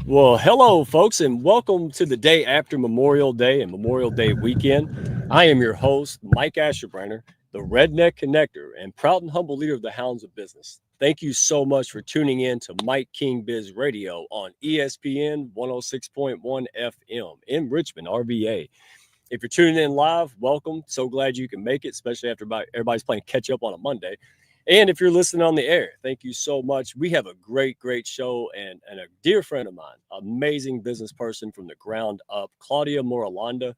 Well, hello, folks, and welcome to the day after Memorial Day and Memorial Day weekend. I am your host, Mike Asherbrainer, the Redneck Connector and proud and humble leader of the Hounds of Business. Thank you so much for tuning in to Mike King Biz Radio on ESPN 106.1 FM in Richmond, RVA. If you're tuning in live, welcome. So glad you can make it, especially after everybody's playing catch up on a Monday. And if you're listening on the air, thank you so much. We have a great show and a dear friend of mine, amazing business person from the ground up, Claudia Marulanda.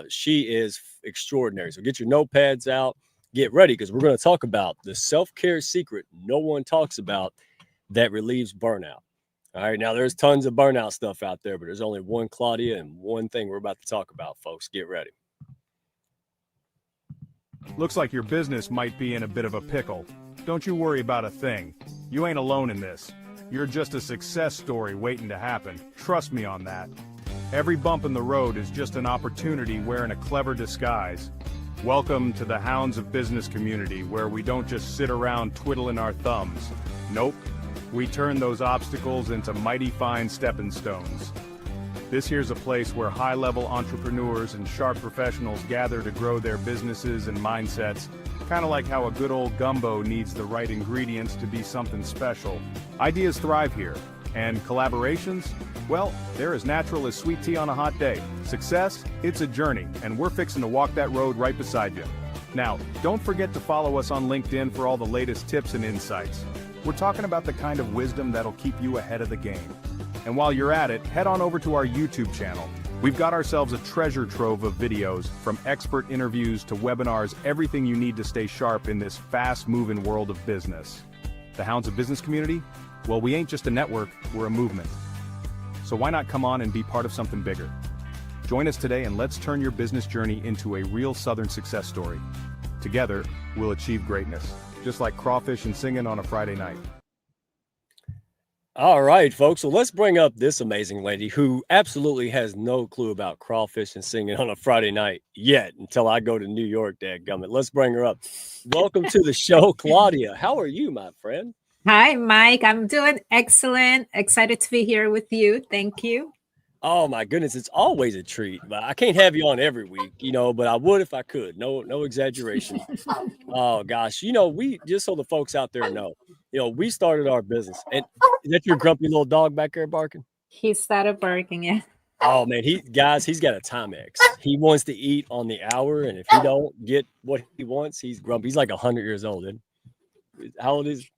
She is extraordinary. So get your notepads out, get ready, because we're going to talk about the self-care secret no one talks about that relieves burnout. All right, now there's tons of burnout stuff out there, but there's only one Claudia and one thing we're about to talk about, folks. Get ready. Looks like your business might be in a bit of a pickle. Don't you worry about a thing. You ain't alone in this. You're just a success story waiting to happen. Trust me on that. Every bump in the road is just an opportunity wearing a clever disguise. Welcome to the Hounds of Business Community, where we don't just sit around twiddling our thumbs. Nope. We turn those obstacles into mighty fine stepping stones. This here's a place where high-level entrepreneurs and sharp professionals gather to grow their businesses and mindsets, kind of like how a good old gumbo needs the right ingredients to be something special. Ideas thrive here, and collaborations, well, they're as natural as sweet tea on a hot day. Success, it's a journey, and we're fixing to walk that road right beside you. Now, don't forget to follow us on LinkedIn for all the latest tips and insights. We're talking about the kind of wisdom that'll keep you ahead of the game. And while you're at it, head on over to our YouTube channel. We've got ourselves a treasure trove of videos, from expert interviews to webinars, everything you need to stay sharp in this fast-moving world of business. The Hounds of Business Community? Well, we ain't just a network, we're a movement. So why not come on and be part of something bigger? Join us today and let's turn your business journey into a real Southern success story. Together, we'll achieve greatness, just like crawfish and singing on a Friday night. All right, folks. So let's bring up this amazing lady who absolutely has no clue about crawfish and singing on a Friday night yet until I go to New York, dadgummit. Let's bring her up. Welcome to the show, Claudia. How are you, my friend? Hi, Mike. I'm doing excellent. Excited to be here with you. Thank you. Oh, my goodness. It's always a treat. But I can't have you on every week, but I would if I could. No exaggeration. Oh, gosh. We just so the folks out there know, we started our business. And is that your grumpy little dog back there barking? He started barking, yeah. Oh, man. He's got a Timex. He wants to eat on the hour. And if he don't get what he wants, he's grumpy. He's like 100 years old. Isn't he? How old is he?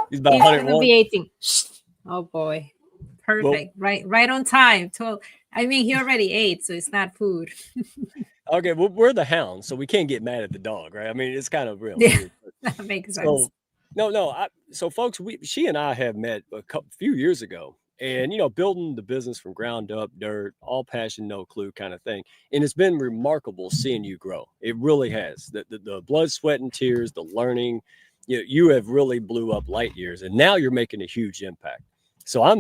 He's about 101. He'll be 18. Oh, boy. Perfect. Well, right on time. He already ate, so it's not food. Okay, well, we're the Hounds, so we can't get mad at the dog, right? I mean, it's kind of real. Yeah, that makes sense. So folks, she and I have met a few years ago, and building the business from ground up, dirt, all passion, no clue kind of thing. And it's been remarkable seeing you grow. It really has. The blood, sweat, and tears, the learning. You have really blew up light years, and now you're making a huge impact. So I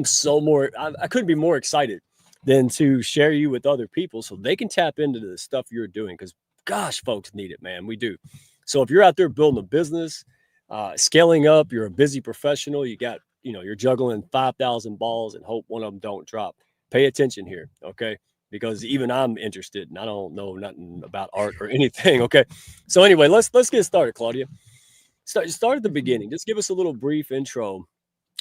couldn't be more excited than to share you with other people so they can tap into the stuff you're doing, because gosh, folks need it, man. We do. So if you're out there building a business, scaling up, you're a busy professional, you got, you're juggling 5,000 balls and hope one of them don't drop. Pay attention here. Okay. Because even I'm interested and I don't know nothing about art or anything. Okay. So anyway, let's get started, Claudia. Start at the beginning. Just give us a little brief intro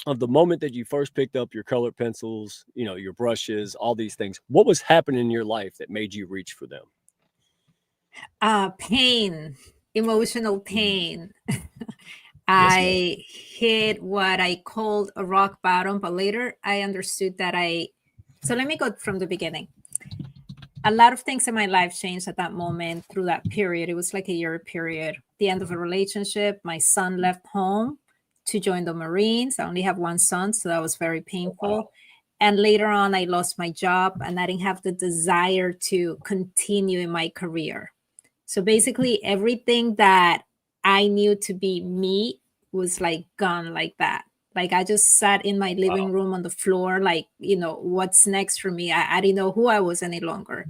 of the moment that you first picked up your colored pencils, your brushes, all these things. What was happening in your life that made you reach for them? Pain, emotional pain. I hit what I called a rock bottom, but later I understood that so let me go from the beginning. A lot of things in my life changed at that moment through that period. It was like a year period. The end of a relationship, my son left home to join the Marines. I only have one son, so that was very painful. Wow. And later on, I lost my job and I didn't have the desire to continue in my career. So basically, everything that I knew to be me was like gone like that. Like I just sat in my living room on the floor, like, what's next for me? I didn't know who I was any longer.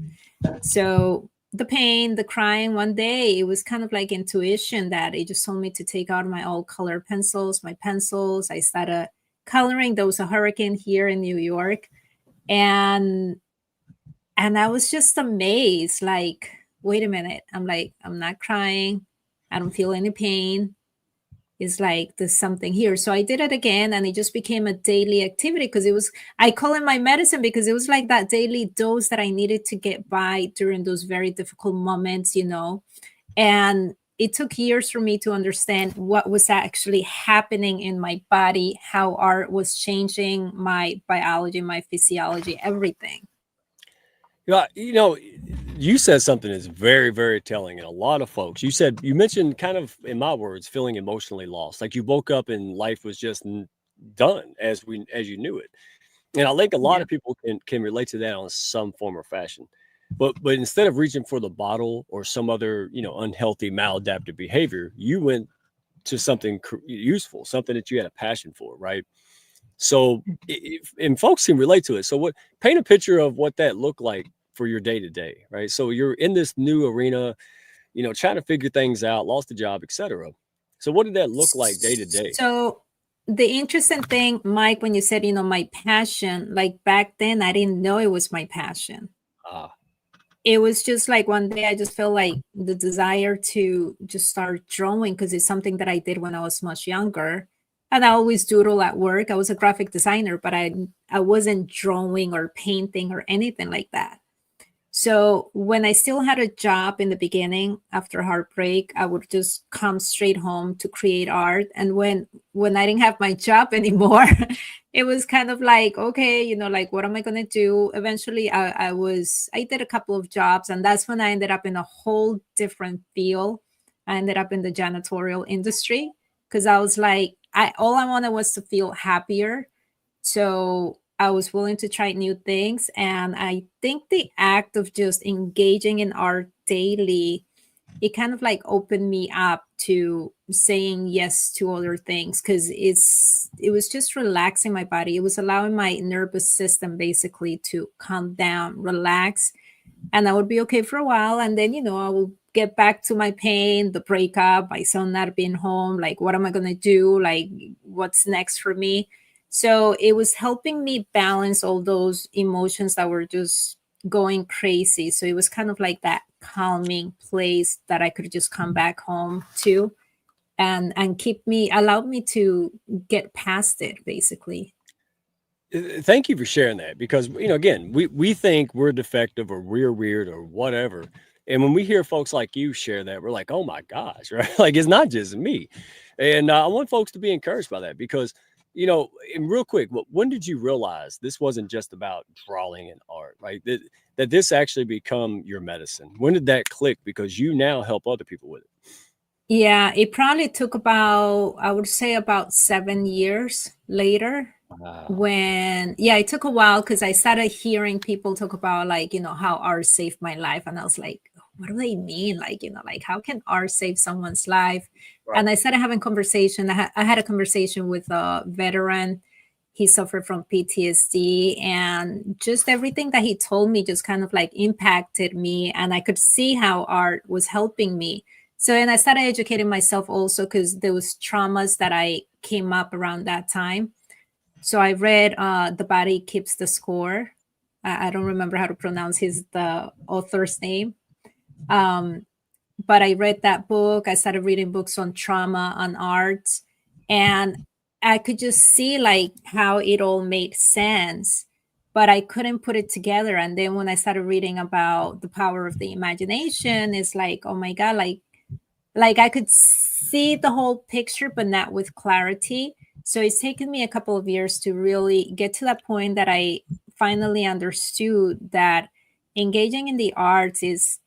So the pain, the crying, one day, it was kind of like intuition that it just told me to take out my old color pencils, my pencils. I started coloring. There was a hurricane here in New York, and I was just amazed. Like, wait a minute. I'm like, I'm not crying. I don't feel any pain. It's like there's something here. So I did it again, and it just became a daily activity because it was, I call it my medicine, because it was like that daily dose that I needed to get by during those very difficult moments, you know. And it took years for me to understand what was actually happening in my body, how art was changing my biology, my physiology, everything. Yeah, you know, you said something that's very, very telling, and a lot of folks. You mentioned kind of, in my words, feeling emotionally lost, like you woke up and life was just done as you knew it. And I think a lot Yeah. of people can relate to that on some form or fashion. But instead of reaching for the bottle or some other, you know, unhealthy maladaptive behavior, you went to something useful, something that you had a passion for, right? So, and folks can relate to it. So, what paint a picture of what that looked like for your day to day, right? So, you're in this new arena, you know, trying to figure things out, lost a job, etc. So, what did that look like day to day? So the interesting thing, Mike, when you said, you know, my passion, like back then, I didn't know it was my passion. Ah, It was just like one day I just felt like the desire to just start drawing, because it's something that I did when I was much younger. And I always doodle at work. I was a graphic designer, but I wasn't drawing or painting or anything like that. So when I still had a job in the beginning after heartbreak, I would just come straight home to create art. And when I didn't have my job anymore, it was kind of like, okay, you know, like, what am I going to do? Eventually I did a couple of jobs, and that's when I ended up in a whole different field. I ended up in the janitorial industry because I was like, all I wanted was to feel happier. So I was willing to try new things. And I think the act of just engaging in art daily, it kind of like opened me up to saying yes to other things, because it was just relaxing my body. It was allowing my nervous system basically to calm down, relax, and I would be okay for a while. And then, you know, I will get back to my pain, the breakup, my son not being home. Like, what am I going to do? Like, what's next for me? So it was helping me balance all those emotions that were just going crazy. So it was kind of like that calming place that I could just come back home to, and allowed me to get past it, basically. thank you for sharing that, because, you know, again, we think we're defective or we're weird or whatever. And when we hear folks like you share that, we're like, oh my gosh, right? Like, it's not just me. And I want folks to be encouraged by that, because, you know, and real quick, when did you realize this wasn't just about drawing and art, right? That this actually become your medicine? When did that click? Because you now help other people with it. Yeah, it probably took about, I would say, about 7 years later. Wow. It took a while, because I started hearing people talk about, like, you know, how art saved my life. And I was like, what do they mean? Like, you know, like, how can art save someone's life? Right. And I started having conversation. I had a conversation with a veteran. He suffered from PTSD, and just everything that he told me just kind of like impacted me. And I could see how art was helping me. So, and I started educating myself also, because there was traumas that I came up around that time. So I read The Body Keeps the Score. I don't remember how to pronounce the author's name. But I read that book. I started reading books on trauma, on art, and I could just see like how it all made sense, but I couldn't put it together. And then when I started reading about the power of the imagination, it's like, oh my God, like I could see the whole picture, but not with clarity. So it's taken me a couple of years to really get to that point that I finally understood that engaging in the arts is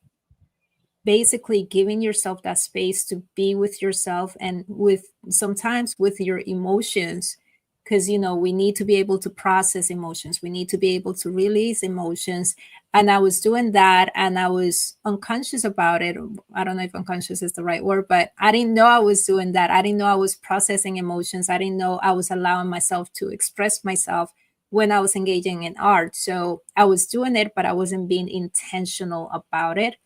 basically giving yourself that space to be with yourself and with sometimes with your emotions, because you know we need to be able to process emotions, we need to be able to release emotions. And I was doing that, and I was unconscious about it. I don't know if unconscious is the right word, but I didn't know I was doing that. I didn't know I was processing emotions. I didn't know I was allowing myself to express myself when I was engaging in art. So I was doing it, but I wasn't being intentional about it.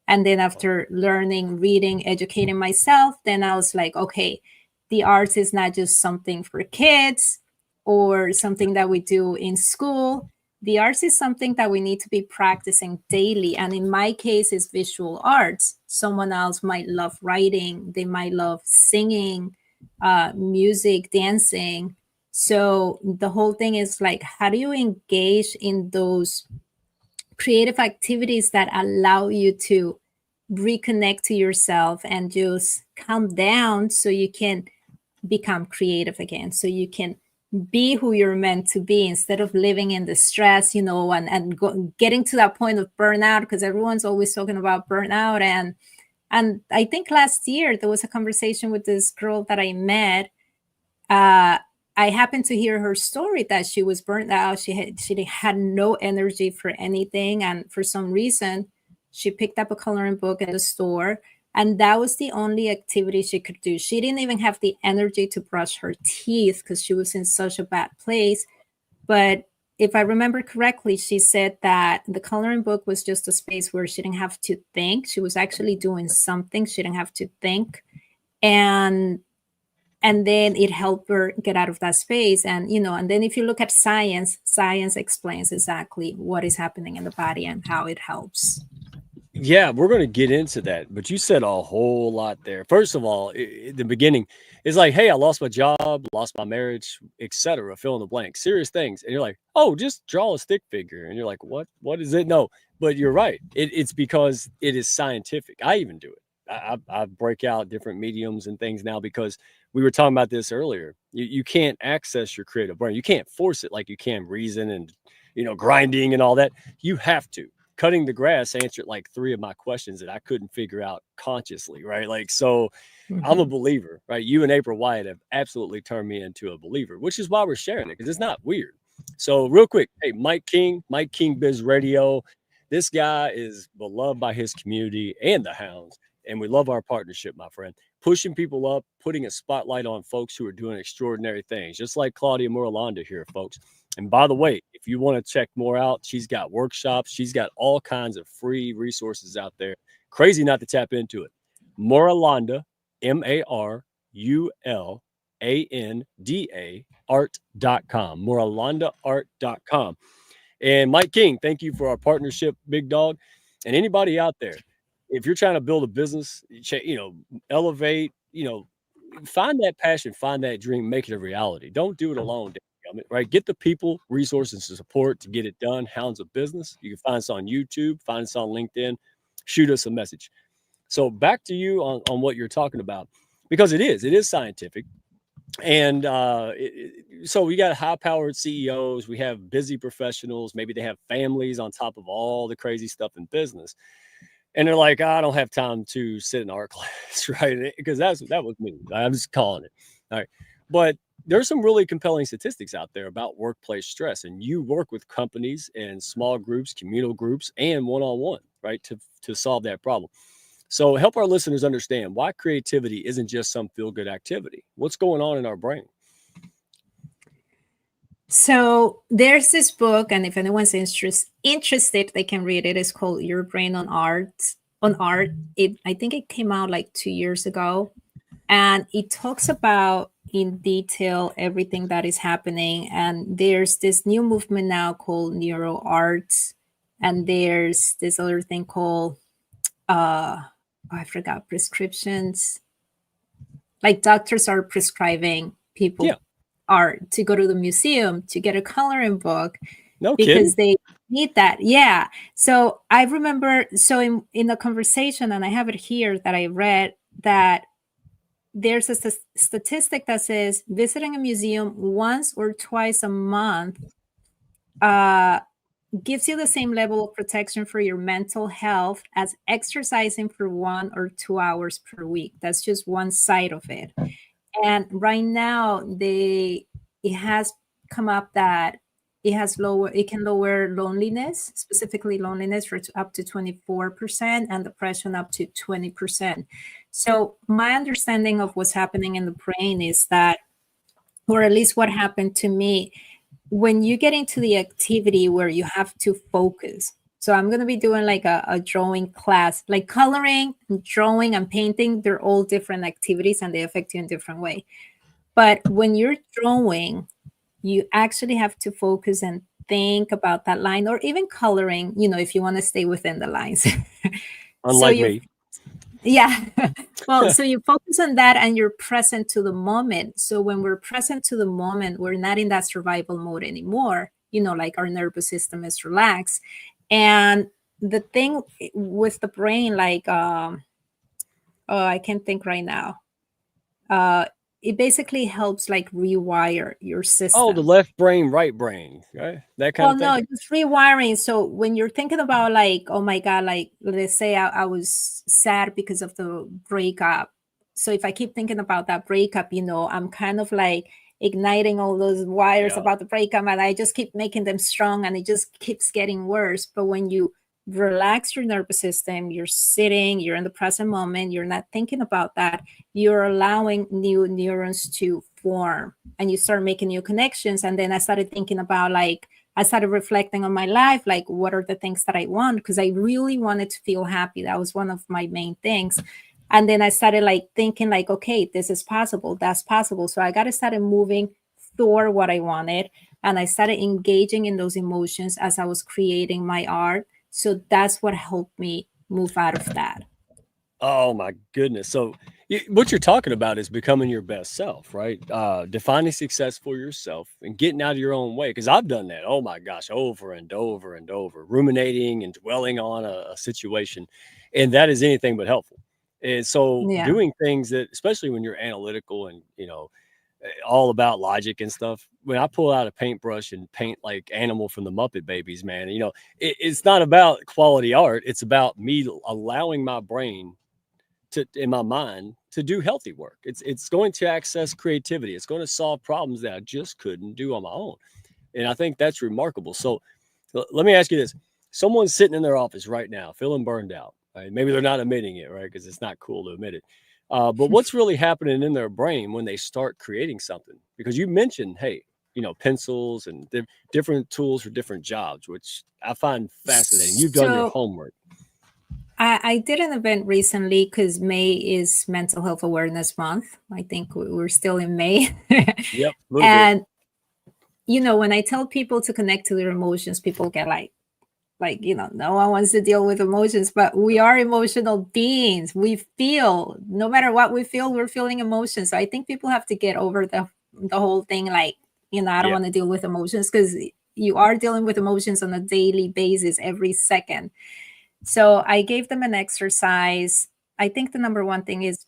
And then after learning, reading, educating myself, then I was like, okay, the arts is not just something for kids or something that we do in school. The arts is something that we need to be practicing daily. And in my case, it's visual arts. Someone else might love writing. They might love singing, music, dancing. So the whole thing is like, how do you engage in those creative activities that allow you to reconnect to yourself and just calm down so you can become creative again, so you can be who you're meant to be instead of living in the stress, and getting to that point of burnout, because everyone's always talking about burnout. And I think last year there was a conversation with this girl that I met. I happened to hear her story that she was burnt out. She had no energy for anything, and for some reason she picked up a coloring book at the store, and that was the only activity she could do. She didn't even have the energy to brush her teeth because she was in such a bad place. But if I remember correctly, she said that the coloring book was just a space where she didn't have to think. She was actually doing something. She didn't have to think. And then it helped her get out of that space. And then if you look at science explains exactly what is happening in the body and how it helps. Yeah, we're going to get into that, but you said a whole lot there. First of all, in the beginning, it's like, hey, I lost my job, lost my marriage, etc. Fill in the blank, serious things. And you're like, oh, just draw a stick figure. And you're like, what is it? No, but you're right. It's because it is scientific. I even do it. I break out different mediums and things now because we were talking about this earlier. You can't access your creative brain. You can't force it like you can reason and, grinding and all that. You have to. Cutting the grass answered like 3 of my questions that I couldn't figure out consciously, right? Like, so I'm a believer, right? You and April Wyatt have absolutely turned me into a believer, which is why we're sharing it, because it's not weird. So real quick, hey, Mike King Biz Radio. This guy is beloved by his community and the Hounds, and we love our partnership, my friend. Pushing people up, putting a spotlight on folks who are doing extraordinary things, just like Claudia Marulanda here, folks. And by the way, if you want to check more out, she's got workshops. She's got all kinds of free resources out there. Crazy not to tap into it. Marulanda, MARULANDA art.com. MarulandaArt.com. And Mike King, thank you for our partnership, big dog. And anybody out there, if you're trying to build a business, elevate, find that passion, find that dream, make it a reality. Don't do it alone. Right? Get the people, resources, and support to get it done. Hounds of Business. You can find us on YouTube, find us on LinkedIn, shoot us a message. So back to you on what you're talking about, because it is scientific. And so we got high-powered CEOs. We have busy professionals. Maybe they have families on top of all the crazy stuff in business. And they're like, I don't have time to sit in art class, right? Because that was me. I'm just calling it. All right. But there's some really compelling statistics out there about workplace stress, and you work with companies and small groups, communal groups, and one-on-one, right, to solve that problem. So help our listeners understand why creativity isn't just some feel-good activity. What's going on in our brain? So there's this book, and if anyone's interested, they can read it. It's called Your Brain on Art. I think it came out like 2 years ago, and it talks about in detail everything that is happening. And there's this new movement now called neuro arts, and there's this other thing called I forgot, prescriptions. Like doctors are prescribing people art to go to the museum to get a coloring book. No because kidding. They need that. Yeah. So I remember, in the conversation, and I have it here, that I read that there's a statistic that says visiting a museum once or twice a month gives you the same level of protection for your mental health as exercising for 1 or 2 hours per week. That's just one side of it. And right now, it has come up that it can lower loneliness, specifically loneliness, for up to 24%, and depression up to 20%. So my understanding of what's happening in the brain is that, or at least what happened to me, when you get into the activity where you have to focus. So I'm going to be doing like a drawing class, like coloring, drawing, and painting. They're all different activities and they affect you in a different way. But when you're drawing, you actually have to focus and think about that line, or even coloring, if you want to stay within the lines. So Unlike me. yeah. Well, so you focus on that and you're present to the moment. So when we're present to the moment, we're not in that survival mode anymore. Like our nervous system is relaxed. And the thing with the brain, like, I can't think right now. It basically helps like rewire your Oh, the system. left brain, right brain, right? That kind Well, of thing. no, just rewiring. So when you're thinking about like, oh my God, like let's say I was sad because of the breakup. So if I keep thinking about that breakup, I'm kind of like igniting all those wires Yeah. about the breakup, and I just keep making them strong, and it just keeps getting worse. But when you relax your nervous system, you're sitting, you're in the present moment, you're not thinking about that, you're allowing new neurons to form, and you start making new connections. And then I started thinking about like, I started reflecting on my life, like what are the things that I want? Because I really wanted to feel happy. That was one of my main things. And then I started like thinking like, okay, this is possible, that's possible. So I got to start moving toward what I wanted. And I started engaging in those emotions as I was creating my art. So that's what helped me move out of that. Oh my goodness. So what you're talking about is becoming your best self, right? Defining success for yourself and getting out of your own way. Because I've done that. Oh my gosh, over and over and over, ruminating and dwelling on a situation, and that is anything but helpful. And so Yeah. doing things that, especially when you're analytical and all about logic and stuff. When I pull out a paintbrush and paint like Animal from the Muppet Babies, man, it's not about quality art. It's about me allowing my brain in my mind to do healthy work. It's going to access creativity. It's going to solve problems that I just couldn't do on my own. And I think that's remarkable. So let me ask you this. Someone's sitting in their office right now, feeling burned out. Right? Maybe they're not admitting it, right? Because it's not cool to admit it. But what's really happening in their brain when they start creating something? Because you mentioned, hey, pencils and different tools for different jobs, which I find fascinating. You've done your So homework. I did an event recently because May is Mental Health Awareness Month. I think we're still in May. Yep, a little bit. And, when I tell people to connect to their emotions, people get like, no one wants to deal with emotions, but we are emotional beings. We feel, no matter what we feel, we're feeling emotions. So I think people have to get over the whole thing. Like, I don't Yeah. want to deal with emotions, because you are dealing with emotions on a daily basis, every second. So I gave them an exercise. I think the number one thing is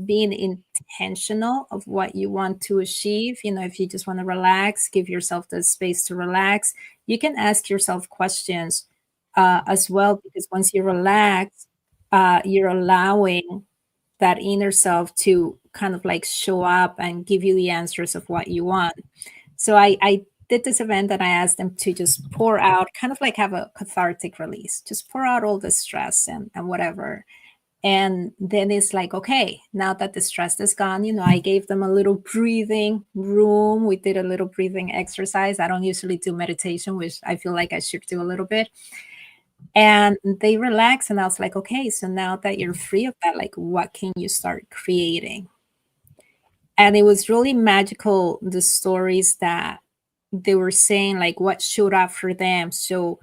being intentional of what you want to achieve. If you just want to relax, give yourself the space to relax. You can ask yourself questions as well, because once you relax, you're allowing that inner self to kind of like show up and give you the answers of what you want. So I did this event and I asked them to just pour out, kind of like have a cathartic release, just pour out all the stress and whatever. And then it's like, okay, now that the stress is gone, I gave them a little breathing room. We did a little breathing exercise. I don't usually do meditation, which I feel like I should do a little bit. And they relax. And I was like, okay, so now that you're free of that, like, what can you start creating? And it was really magical, the stories that they were saying, like what showed up for them. So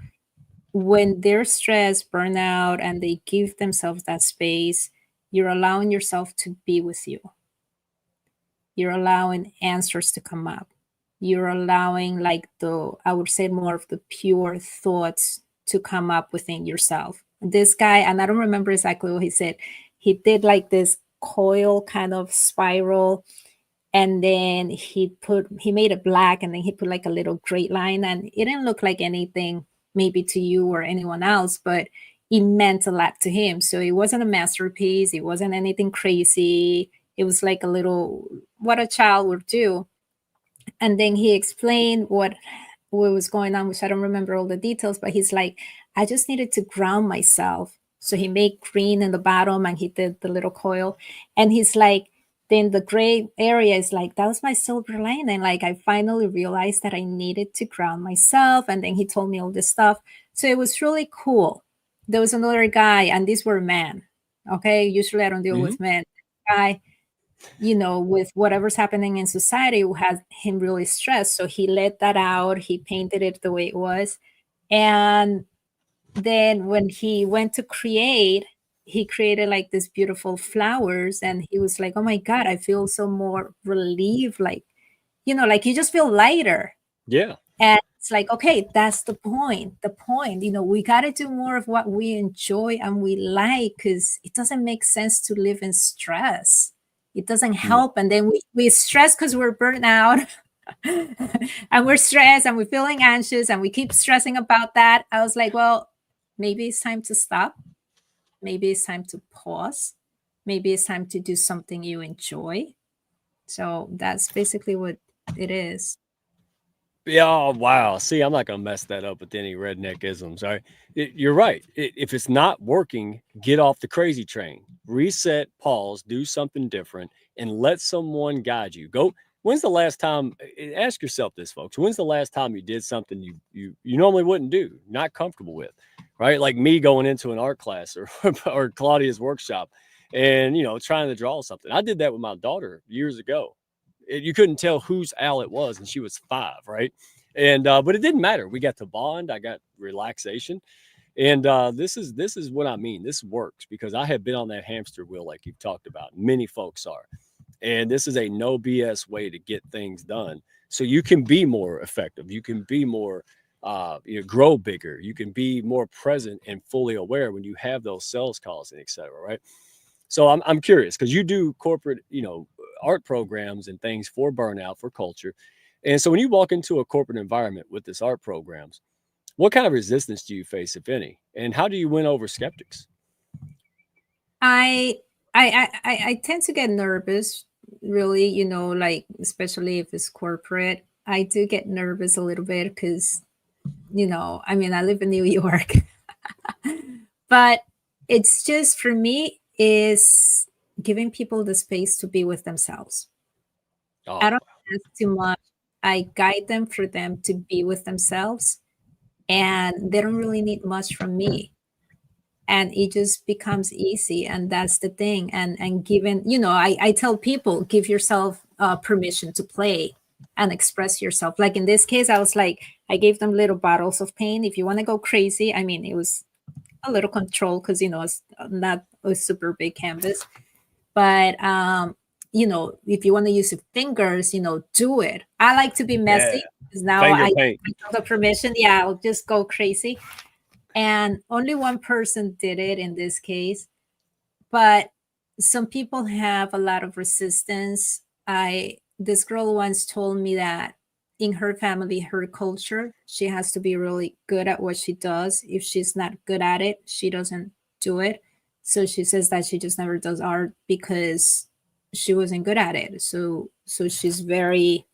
when they're stressed, burnout, and they give themselves that space, you're allowing yourself to be with you. You're allowing answers to come up. You're allowing, like, I would say, more of the pure thoughts to come up within yourself. This guy, and I don't remember exactly what he said, he did like this coil kind of spiral, and then he made it black, and then he put like a little great line, and it didn't look like anything maybe to you or anyone else, but it meant a lot to him. So it wasn't a masterpiece, it wasn't anything crazy, it was like a little, what a child would do. And then he explained what was going on, which I don't remember all the details, but he's like, I just needed to ground myself. So he made green in the bottom and he did the little coil, and he's like, then the gray area is like, that was my silver lining. Like, I finally realized that I needed to ground myself. And then he told me all this stuff. So it was really cool. There was another guy, and these were men. Okay. Usually I don't deal with men. Guy, with whatever's happening in society had him really stressed. So he let that out. He painted it the way it was. And then when he went to create, he created like these beautiful flowers. And he was like, oh my God, I feel so more relieved. Like, like you just feel lighter. Yeah. And it's like, okay, that's the point. The point, we got to do more of what we enjoy and we like, because it doesn't make sense to live in stress. It doesn't help. And then we stress because we're burnt out and we're stressed and we're feeling anxious and we keep stressing about that. I was like, well, maybe it's time to stop. Maybe it's time to pause. Maybe it's time to do something you enjoy. So that's basically what it is. Yeah, oh, wow. See, I'm not going to mess that up with any redneck isms. All right. You're right. If it's not working, get off the crazy train. Reset, pause, do something different, and let someone guide you. Go. When's the last time? Ask yourself this, folks. When's the last time you did something you normally wouldn't do, not comfortable with, right? Like me going into an art class or Claudia's workshop, and trying to draw something. I did that with my daughter years ago. You couldn't tell whose owl it was, and she was 5, right? And but it didn't matter. We got to bond. I got relaxation, and this is what I mean. This works because I have been on that hamster wheel, like you've talked about. Many folks are, and this is a no BS way to get things done, so you can be more effective. You can be more, grow bigger. You can be more present and fully aware when you have those sales calls and et cetera, right? So I'm curious because you do corporate, art programs and things for burnout, for culture. And so when you walk into a corporate environment with this art programs, what kind of resistance do you face, if any? And how do you win over skeptics? I tend to get nervous, really, like especially if it's corporate. I do get nervous a little bit because, I live in New York, but it's just for me is giving people the space to be with themselves. Oh, I don't ask too much. I guide them for them to be with themselves, and they don't really need much from me. And it just becomes easy, and that's the thing. And given, I tell people, give yourself permission to play and express yourself. Like in this case, I was like, I gave them little bottles of paint. If you want to go crazy, it was a little control because it's not a super big canvas, but if you want to use your fingers, do it. I like to be messy because now I have the permission. Yeah, I'll just go crazy. And only one person did it in this case, but some people have a lot of resistance. This girl once told me that in her family, her culture, she has to be really good at what she does. If she's not good at it, she doesn't do it. So she says that she just never does art because she wasn't good at it. So she's very,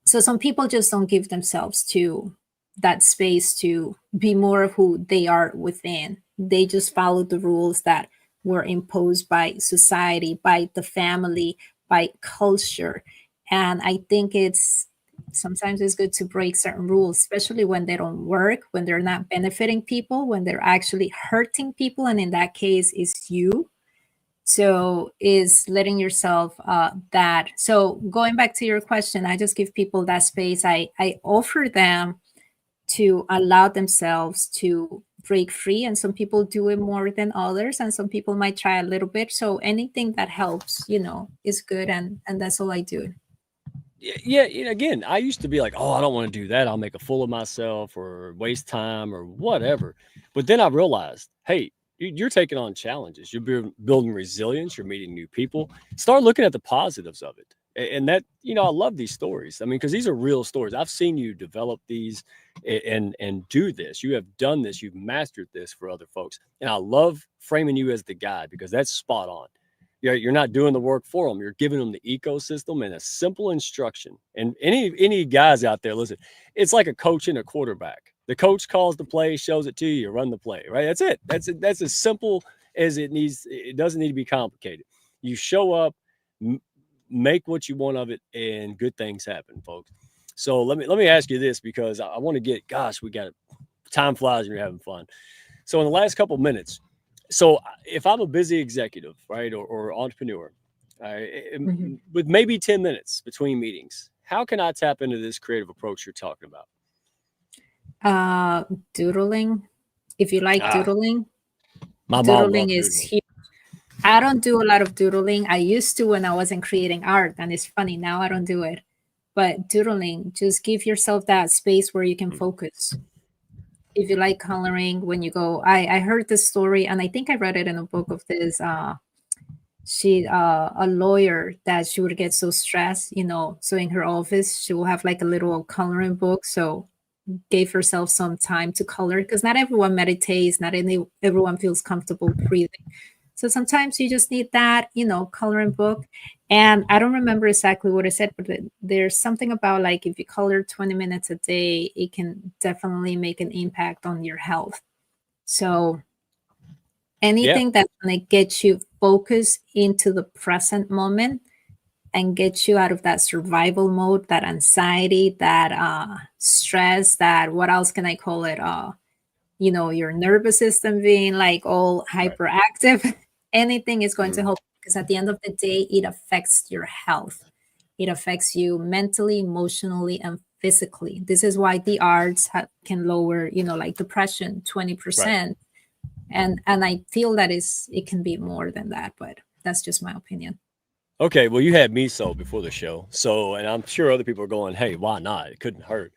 so some people just don't give themselves to that space to be more of who they are within. They just follow the rules that were imposed by society, by the family, by culture. And I think sometimes it's good to break certain rules, especially when they don't work, when they're not benefiting people, when they're actually hurting people. And in that case, it's you. So is letting yourself that. So going back to your question, I just give people that space. I offer them to allow themselves to break free. And some people do it more than others. And some people might try a little bit. So anything that helps, is good. And that's all I do. Yeah. Again, I used to be like, oh, I don't want to do that. I'll make a fool of myself or waste time or whatever. But then I realized, hey, you're taking on challenges. You're building resilience. You're meeting new people. Start looking at the positives of it. And that, I love these stories. Because these are real stories. I've seen you develop these and do this. You have done this. You've mastered this for other folks. And I love framing you as the guide because that's spot on. You're not doing the work for them. You're giving them the ecosystem and a simple instruction. And any guys out there, listen, it's like a coach and a quarterback. The coach calls the play, shows it to you, you run the play, right? That's it. That's as simple as it needs. It doesn't need to be complicated. You show up, make what you want of it, and good things happen, folks. So let me ask you this because I want to get, time flies and you're having fun. So in the last couple of minutes, so if I'm a busy executive, right, or entrepreneur, Mhm. with maybe 10 minutes between meetings, how can I tap into this creative approach you're talking about? Doodling. If you like Ah, doodling, my mom doodling loved is doodling. huge. I don't do a lot of doodling. I used to when I wasn't creating art, and it's funny now I don't do it. But doodling, just give yourself that space where you can Mm. focus. If you like coloring, when you go, I heard this story, and I think I read it in a book of this. She a lawyer that she would get so stressed, so in her office she will have like a little coloring book. So gave herself some time to color because not everyone meditates, not everyone feels comfortable breathing. So sometimes you just need that, coloring book. And I don't remember exactly what I said, but there's something about like if you color 20 minutes a day, it can definitely make an impact on your health. So Yeah, anything that's going to get you focused into the present moment and get you out of that survival mode, that anxiety, that stress, that what else can I call it? Your nervous system being like all right. hyperactive. Anything is going to Mhm. help because at the end of the day, it affects your health. It affects you mentally, emotionally, and physically. This is why the arts can lower, like depression, Right. 20%. And I feel that it can be more than that, but that's just my opinion. Okay, well, you had me so before the show. So, and I'm sure other people are going, hey, why not? It couldn't hurt.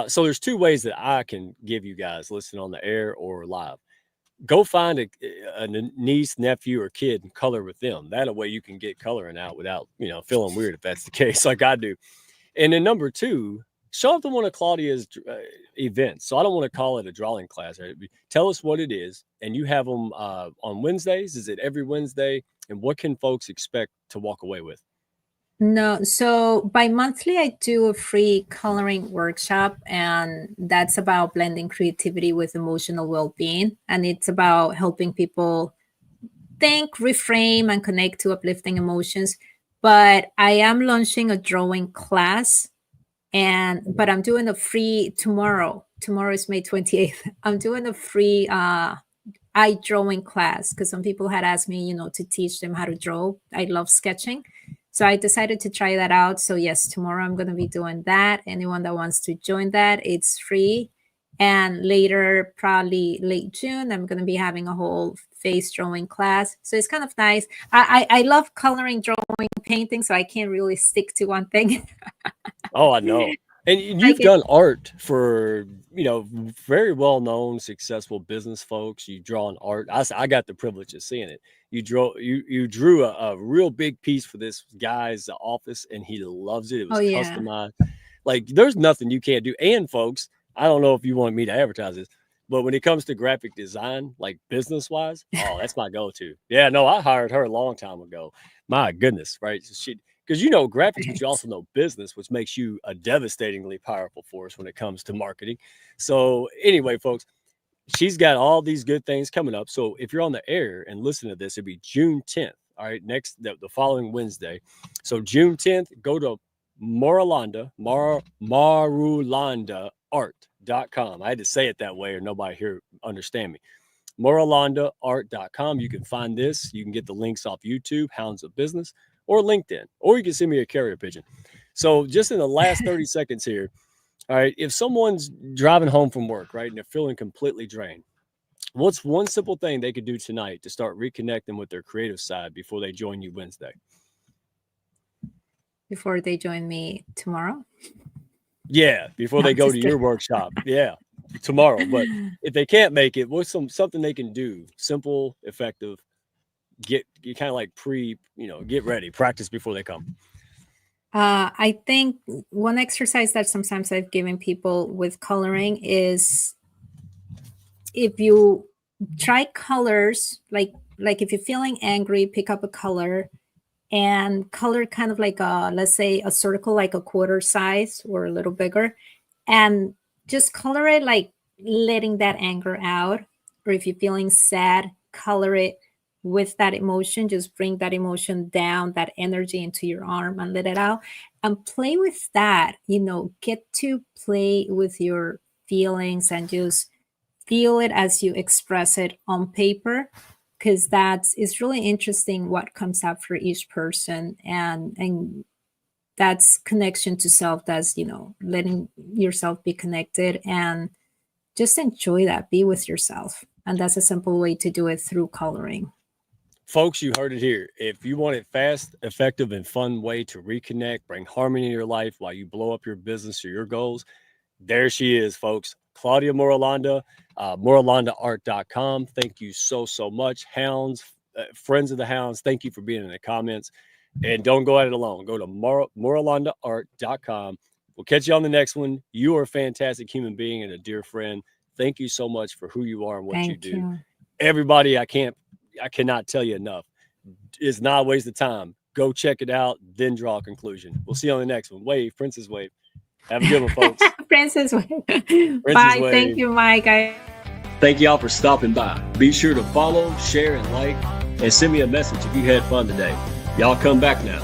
So there's two ways that I can give you guys listening on the air or live. Go find a niece, nephew, or kid and color with them. That way you can get coloring out without, feeling weird if that's the case, like I do. And then number two, show up to one of Claudia's events. So I don't want to call it a drawing class. Right? Tell us what it is, and you have them on Wednesdays. Is it every Wednesday? And what can folks expect to walk away with? No, so bi-monthly I do a free coloring workshop, and that's about blending creativity with emotional well-being, and it's about helping people think, reframe, and connect to uplifting emotions. But I am launching a drawing class, but I'm doing a free tomorrow. Tomorrow is May 28th. I'm doing a free eye drawing class because some people had asked me, to teach them how to draw. I love sketching. So I decided to try that out. So yes, tomorrow I'm going to be doing that. Anyone that wants to join that, it's free. And later, probably late June, I'm going to be having a whole face drawing class. So it's kind of nice. I love coloring, drawing, painting, so I can't really stick to one thing. Oh, I know. And Like you've it, done art for, very well-known, successful business folks. You draw an art. I got the privilege of seeing it. You drew a real big piece for this guy's office, and he loves it. It oh was yeah. customized. Like there's nothing you can't do. And folks, I don't know if you want me to advertise this, but when it comes to graphic design, like business-wise, oh, that's my go-to. Yeah, no, I hired her a long time ago. My goodness, right? So because graphics, but you Right. also know business, which makes you a devastatingly powerful force when it comes to marketing. So anyway, folks, she's got all these good things coming up. So if you're on the air and listen to this, it'll be June 10th. All right, the following Wednesday. So June 10th, go to Marulanda art.com. I had to say it that way or nobody here understand me. MoralandaArt.com. You can find this. You can get the links off YouTube, Hounds of Business, or LinkedIn, or you can send me a carrier pigeon. So, just in the last 30 seconds here, all right, if someone's driving home from work, right, and they're feeling completely drained, what's one simple thing they could do tonight to start reconnecting with their creative side before they join you Wednesday? Before they join me tomorrow. Yeah, before No, they go to just your kidding. workshop. Yeah, tomorrow. But if they can't make it, what's something they can do? Simple, effective. Get kind of like get ready, practice before they come. I think one exercise that sometimes I've given people with coloring is if you try colors, like if you're feeling angry, pick up a color and color kind of like let's say a circle, like a quarter size or a little bigger, and just color it like letting that anger out. Or if you're feeling sad, color it with that emotion. Just bring that emotion down, that energy into your arm and let it out and play with that. Get to play with your feelings and just feel it as you express it on paper. because it's really interesting what comes up for each person, and that's connection to self. That's, letting yourself be connected and just enjoy that, be with yourself. And that's a simple way to do it, through coloring. Folks, you heard it here. If you want a fast, effective, and fun way to reconnect, bring harmony in your life while you blow up your business or your goals, there she is, folks. Claudia Marulanda, MarulandaArt.com. Thank you so much. Hounds, friends of the Hounds, thank you for being in the comments. And don't go at it alone. Go to MarulandaArt.com. We'll catch you on the next one. You are a fantastic human being and a dear friend. Thank you so much for who you are and what you do. Everybody, I cannot tell you enough. It's not a waste of time. Go check it out, then draw a conclusion. We'll see you on the next one. Wave, Princess Wave. Have a good one, folks. Princess Wave. Bye. Wave. Thank you, Mike. Thank y'all for stopping by. Be sure to follow, share, and like, and send me a message if you had fun today. Y'all come back now.